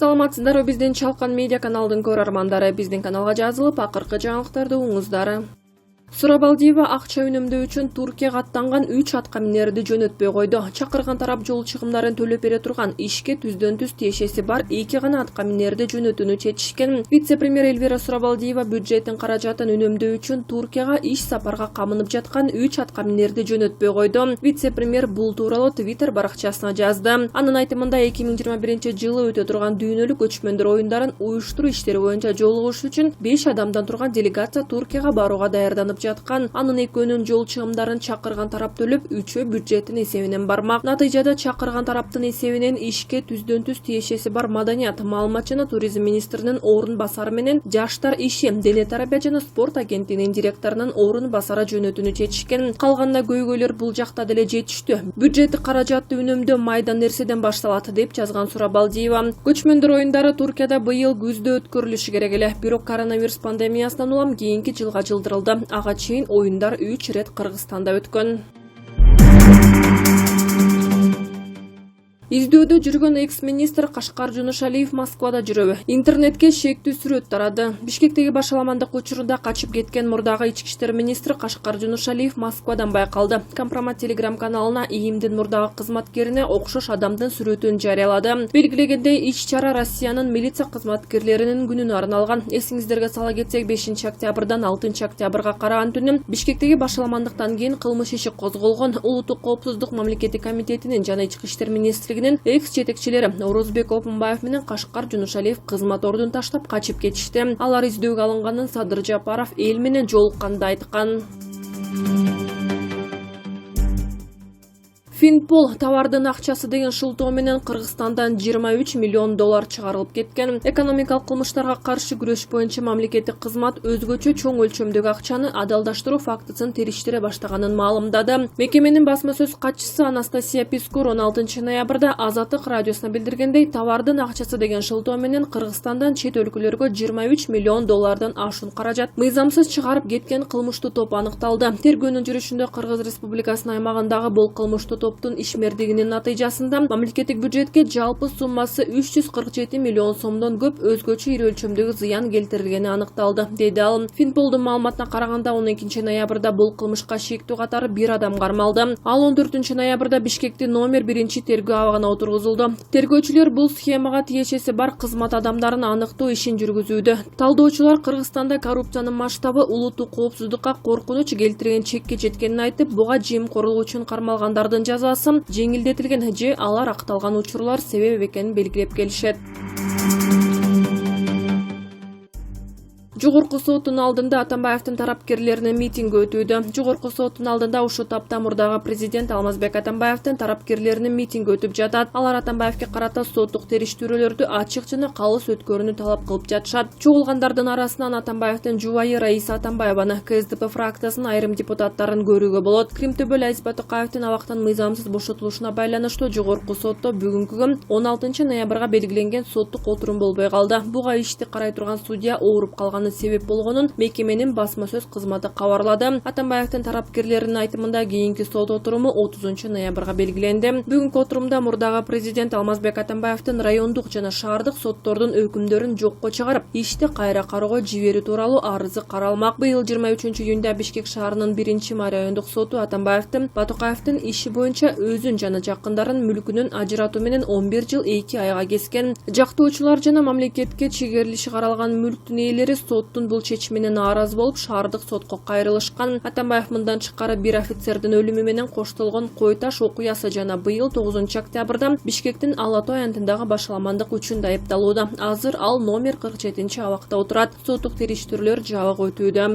Саламатсыздарбы биздин Чалкан медиа каналдын көрөрмандары. Биздин каналга жазылып, акыркы жаңылыктарды уңуңуздар. Сурабалдиева акча үнөмдөө үчүн Туркияга аттанган 3 аткаминерди жөнөтпөй койду. Чакырган тарап жол чыгымдарын төлөп бере турган ишке түздөн-түз тиешеси бар 2 гана аткаминерди жөнөтүүнү чечишкен. Вице-премьер Эльвира Сурабалдиева бюджеттин каражатын үнөмдөө үчүн Туркияга иш сапарга камынып жаткан 3 аткаминерди жөнөтпөй койду. Вице-премьер бул тууралуу Twitter баракчасына жазды. Анын айтымында 2021-жылы өтө турган дүйнөлүк көчмөндөр оюндарын уюштуруу иштери боюнча жолугуш үчүн 5 адамдан турган делегация Туркияга барууга даярданып жаткан. Анын экөөнүн жол чыгымдарын чакырган тарап төлөп, 3-өө бюджеттин эсебинен бармак. Натыйжада чакырган тараптын эсебинен ишке түздөн-түз тиешеси бар маданият, маалымат жана туризм министринин орун басары менен жаштар иши, дене тарбия жана спорт агенттигинин директорунун орун басары жөнөтүүнү чечишкен. Калганда көйгөйлөр бул жакта деле жетиштүү. Бюджеттик каражатты үнөмдөө майдан нерседен башталат деп жазган Сурабалдиева. Көчмөндөр оюндары Туркияда быйыл күздө өткөрүлүшү керек эле, бирок коронавирус пандемиясынан улам кийинки жылга жылдырылды. Ага чейин оюндар 3 рет Кыргызстанда өткөн. Издөөдө жүргөн экс-министр Кашкар Жунушалиев Москвада жүрөбү. Интернетке шектүү сүрөт тарады. Бишкектеги башаламандык учурунда качып кеткен мурдагы ички иштер министри Кашкар Жунушалиев Москвадан байкалды. Компромат Telegram каналына ИИМдин мурдагы кызматкерине окшош адамдын сүрөтүн жарыялады. Белгилегендей, иш-чара Россиянын милиция кызматкерлеринин күнүнө арналган. Эсиңиздерге сала кетсек, 5-октябрдан 6-октябрга караган түнү Бишкектеги башаламандыктан кийин кылмыш иши козголгон Улуттук коопсуздук мамлекеттик комитетинин жана ички иштер министри экс-жетекчилери Орозбек Опунбаев менен Кашкар Жунушалиев кызмат ордун таштап качып кетишти. Алар издөөгө алынганын Садыр Жапаров эл менен жолукканда айткан. Финпол товардын акчасы деген шылтоо менен Кыргызстандан 23 миллион доллар чыгарылып кеткен. Экономикалык кылмыштарга каршы күрөш боюнча мамлекеттик кызмат өзгөчө чоң өлчөмдөгү акчаны адалдаштыруу фактысын териштире баштаганын маалымдады. Мекеменин басма сөз катчысы Анастасия Пискур 16 ноябрда Азаттык радиосуна билдиргендей, товардын акчасы деген шылтоо менен Кыргызстандан чет өлкөлөргө 23 миллион доллардан ашуун каражат мыйзамсыз чыгарып кеткен кылмыштуу топ аныкталды. Тергөөнүн жүрүшүндө Кыргыз Республикасынын аймагындагы бул кылмыштуу топтун ишмердигинин натыйжасында мамлекеттик бюджетке жалпы суммасы 347 миллион сомдон көп өзгөчө ири өлчөмдөгү зыян келтирилгени аныкталды, деди ал. Финполдун маалыматына караганда 12 ноябрда бул кылмышка шектүү катары 1 адам кармалды. Ал 14 ноябрда Бишкектин номер 1 тергөө абагына отургузулду. Тергөөчүлөр бул схемага тиешеси бар кызмат адамдарын аныктоо ишин жүргүзүүдө. Талдоочулар Кыргызстанда коррупциянын масштабы улуттук коопсуздукка коркунуч келтирген чекке жеткенин айтып, буга жемкорлук үчүн кармалгандардын жазасы жеңилдетилген же алар акталган учурлар себеп экенин белгилеп келишет. Жогорку соттун алдында Атамбаевдин тарапкерлеринин митинги өтүүдө. Жогорку соттун алдында ушул тапта мурдагы президент Алмазбек Атамбаевдин тарапкерлеринин митинги өтүп жатат. Алар Атамбаевге карата соттук териштирүүлөрдү ачык жана калыс өткөрүүнү талап кылып жатышат. Чогулгандардын арасынан Атамбаевдин жубайы Раиса Атамбаеваны, КСДП фракциясынын айрым депутаттарын көрүүгө болот. Кримтөбөл Азиз Батукаевдин абактан мыйзамсыз бошотулушуна байланыштуу жогорку сотто бүгүнкү күн 16 ноябрга белгиленген соттук отурум болбой калды. Буга ишти карай турган судья ооруп калган себеп болгонун мекеменин басма сөз кызматы кабарлады. Атамбаевдин тарапкерлеринин айтымында кийинки сот отуруму 30 ноябрга белгиленди. Бүгүнкү отурумда мурдагы президент Алмазбек Атамбаевдин райондук жана шаардык соттордун өкүмдөрүн жокко чыгарып, ишти кайра кароого жиберүү тууралуу арызы каралмак. Быйыл 23-июнда Бишкек шаарынын 1-май райондук соту Атамбаевдин Батукаевдин иши боюнча өзүн жана жакындарын мүлкүнөн ажыратуу менен 11 жыл 2 айга кескен. Жактоочулар жана мамлекетке чегерилиши каралган мүлктүн ээлери соттун бул чечимине нааразы болуп, шаардык сотко кайрылышкан. Атамбаев мындан тышкары бир офицердин өлүмү менен коштолгон кой таш окуясы жана быйыл 9 октябрда Бишкектин Ала Той аянтындагы башаламандык үчүн айыпталууда. Азыр ал номер 47 абакта отурат. Соттук териштирүүлөр жабык өтүүдө.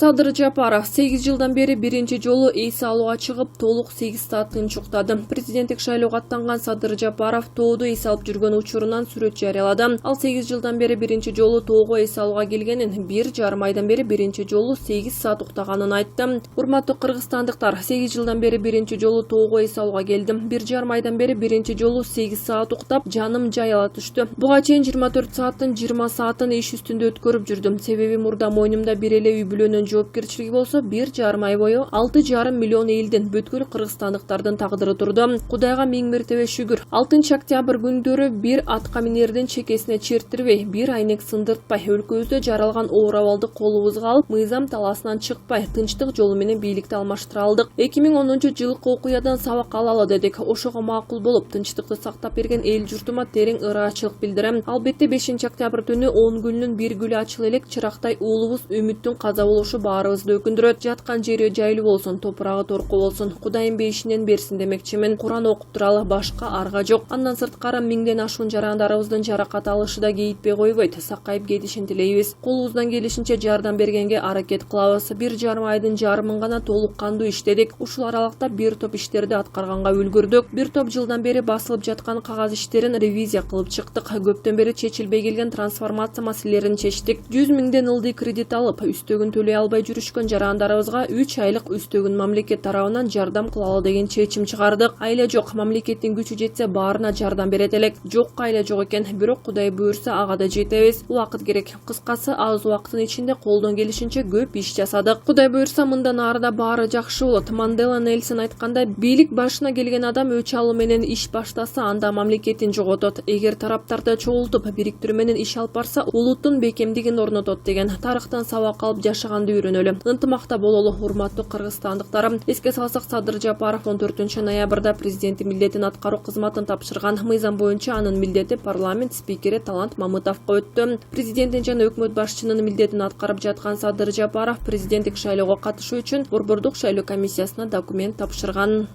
Садыр Жапаров 8 жылдан бери биринчи жолу эс алууга чыгып, толук 8 саат тынчуктады. Президенттик шайлоого аттанган Садыр Жапаров тоодо эс алып жүргөн учурунан сүрөт жарыялады. Ал 8 жылдан бери биринчи жолу тоого эс алууга келгенин, 1,5 айдан бери биринчи жолу 8 саат уктаганын айтты. Урматтуу кыргызстандыктар, 8 жылдан бери биринчи жолу тоого эс алууга келдим. 1,5 айдан бери биринчи жолу 8 саат уктап, жаным жайыла түштү. Буга чейин 24 сааттын 20 саатын иш үстүндө өткөрүп жүрдүм. Себеби мурда мойнумда бир эле үй бүлөнүн жоопкерчилиги болсо 1,5 ай бою 6,5 миллион элдин бүткүл кыргызстандыктардын тагдыры турду. Кудайга миң мертебе шүгүр. 6 октябрь күндөрү бир атка минердин чекесине чертирбей, бир айнек сындыртпай, өлкөбүздө жаралган оор абалды колубузга алып, мыйзам таласынан чыкпай, тынчтык жолу менен бийликти алмаштыра алдык. 2010-жылкы окуядан сабак алалы дедик. Ошого макул болуп, тынчтыкты сактап берген эл журтума терең ыраачылык билдирем. Албетте 5 октябрь түнү 10 күнүнүн бир гүлү ачыл элек чырактай уулубуз үмүттүн каза болушу баарыбызды өкүндүрөт. Жаткан жери жайлуу болсун, топурагы торку болсун. Кудайым бейишинен берсин демекчимин. Куран окуп туралы башка арга жок. Андан сырткары миңден ашуун жарандарыбыздын жаракат алышы да кейитпей койбойт. Сакайып кетишин тилейбиз. Колубуздан келишинче жардам бергенге аракет кылабыз. 1,5 айдын жарымын гана толук кандуу иштедик. Ушул аралыкта бир топ иштерди аткарганга үлгүрдүк. Бир топ жылдан бери басылып жаткан кагаз иштерин ревизия кылып чыктык. Көптөн бери чечилбей келген трансформация маселелерин чечтик. 100 миңден ылдый кредит алып, үстөгүн төлөй албай жүрүшкөн жарандарыбызга 3 айлык үстөгүн мамлекет тарабынан жардам кылалы деген чечим чыгардык. Айла жок, мамлекеттин күчү жетсе баарына жардам берет элек. Жок, айла жок экен. Бирок Кудай буйрса ага да жетебиз. Убакыт керек. Кыскасы, аз убакыттын ичинде колдон келишинче көп иш жасадык. Кудай буйрса мындан арыда баары жакшы болот. Мандела Нельсон айткандай, бийлик башына келген адам өч алуу менен иш баштаса, анда мамлекетин жоготот. Эгер тараптарды чогултуп, бириктирүү менен иш алып барса, улуттун бекемдигин орнотот деген. Тарыхтан сабак алып жашаганды үйрөнөлү. Ынтымакта бололу, урматтуу кыргызстандыктар. Эске салсак, Садыр Жапаров 14 ноябрда президенттин милдетин аткаруу кызматын тапшырган. Мыйзам боюнча анын милдети парламент спикери Талант Мамытовго өттү. Президенттин жана өкмөт башчынын милдетин аткарып жаткан Садыр Жапаров президенттик шайлоого катышуу үчүн Борбордук шайлоо комиссиясына документ тапшырган.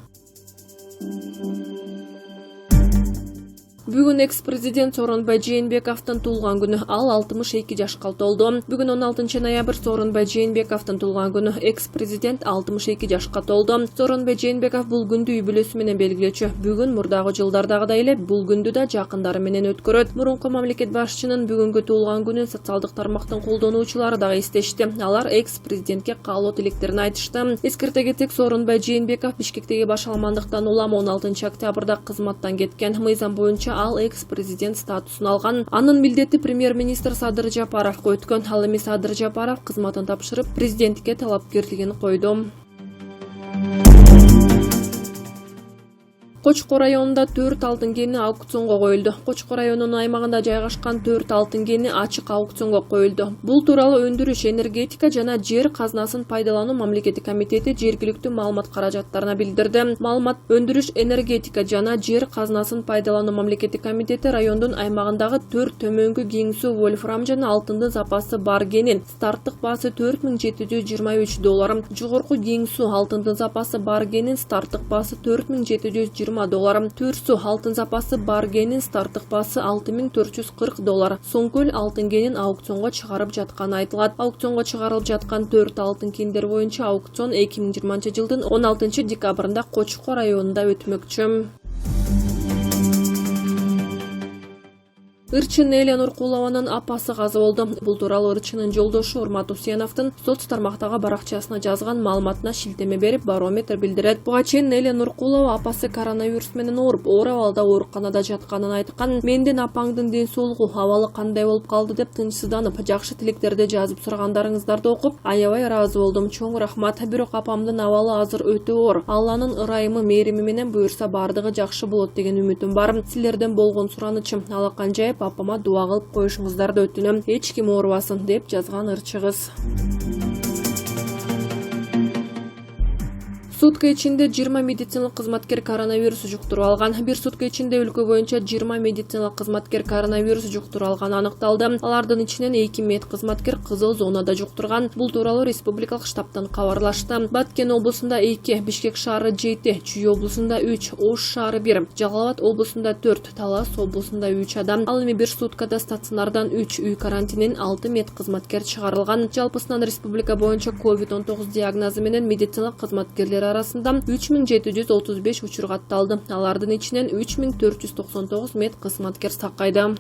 Бүгүн экс-президент Сооронбай Жээнбековдун туулган күнү. Ал 62 жашка толду. Бүгүн 16 ноябрь Сооронбай Жээнбековдун туулган күнү. Экс-президент 62 жашка толду. Сооронбай Жээнбеков бул күндү үй бүлөсү менен белгилечү. Бүгүн мурдагы жылдардагыдай эле бул күндү да жакындары менен өткөрөт. Мурунку мамлекет башчынын бүгүнкү туулган күнүн социалдык тармактын колдонуучулары дагы эстешти. Алар экс-президентке каалоо тилектерин айтышты. Эскерте кетсек, Сооронбай Жээнбеков Бишкектеги башаламандыктан улам 16 октябрда кызматтан кеткен. Мыйзам боюнча ал экс-президент статусун алган. Анын милдети премьер-министр Садыр Жапаровго өткөн. Ал эми Садыр Жапаров кызматын тапшырып, президентке талапкерлигин койду. Кочкор районунда 4 алтын кени аукционго коюлду. Кочкор районунун аймагында жайгашкан 4 алтын кени ачык аукционго коюлду. Бул тууралуу өндүрүш, энергетика жана жер казынасын пайдалануу мамлекеттик комитети жергиликтүү маалымат каражаттарына билдирди. Маалымат өндүрүш, энергетика жана жер казынасын пайдалануу мамлекеттик комитети райондун аймагындагы 4 төмөнгү кеңсүү вольфрам жана алтындын запасы бар кенин старттык баасы $4723, жогорку кеңсүү алтындын запасы бар кенин старттык баасы $4720, Түрсү алтын запасы бар кенин старттык баасы $6440. Соңкөл алтын кенин аукционго чыгарып жатканы айтылат. Аукционго чыгарылып жаткан 4 алтын кендер боюнча аукцион 2020 жылдын 16 декабрында Кочкор районунда өтмөкчү. Ырчы Неля Нуркулованын апасы каза болду. Бул тууралуу ырчынын жолдошу Урмат Усеновдун соц тармактагы баракчасына жазган маалыматына шилтеме берип, Барометр билдирет. Буга чейин Неля Нуркулова апасы коронавирус менен ооруп, оор абалда ооруканада жатканын айткан. Менден апаңдын ден соолугу, абалы кандай болуп калды деп тынчсызданып, жакшы тилектерди жазып сурагандарыңыздарды окуп, аябай ыраазы болдум. Чоң рахмат. Бирок апамдын абалы азыр өтө оор. Алланын ырайымы, мээрими менен буйрса бардыгы жакшы болот деген үмүтүм бар. Силерден болгон суранычым, алаканча апама дуа кылып коюшуңуздарды өтүнөм. Эч ким оорубасын деп жазган ырчы кыз. Сутка ичинде 20 медициналык кызматкер коронавирус жуктуруп алган. Бир сутка ичинде өлкө боюнча 20 медициналык кызматкер коронавирус жуктуруп алганы аныкталды. Алардын ичинен 2 мед кызматкер кызыл зонада жуктурган. Бул тууралуу республикалык штабтан кабарлашты. Баткен облусунда 2, Бишкек шаары 7, Чүй облусунда 3, Ош шаары 1, Жалал Абад облусунда 4, Талас облусунда 3 адам. Ал эми бир суткада стационардан 3, үй карантинин 6 мед кызматкер чыгарылган. Жалпысынан республика боюнча COVID-19 диагнозу менен медициналык кызматкерлер арасында 3735 учур катталды. Алардын ичинен 3499 мед кызматкер сакайды.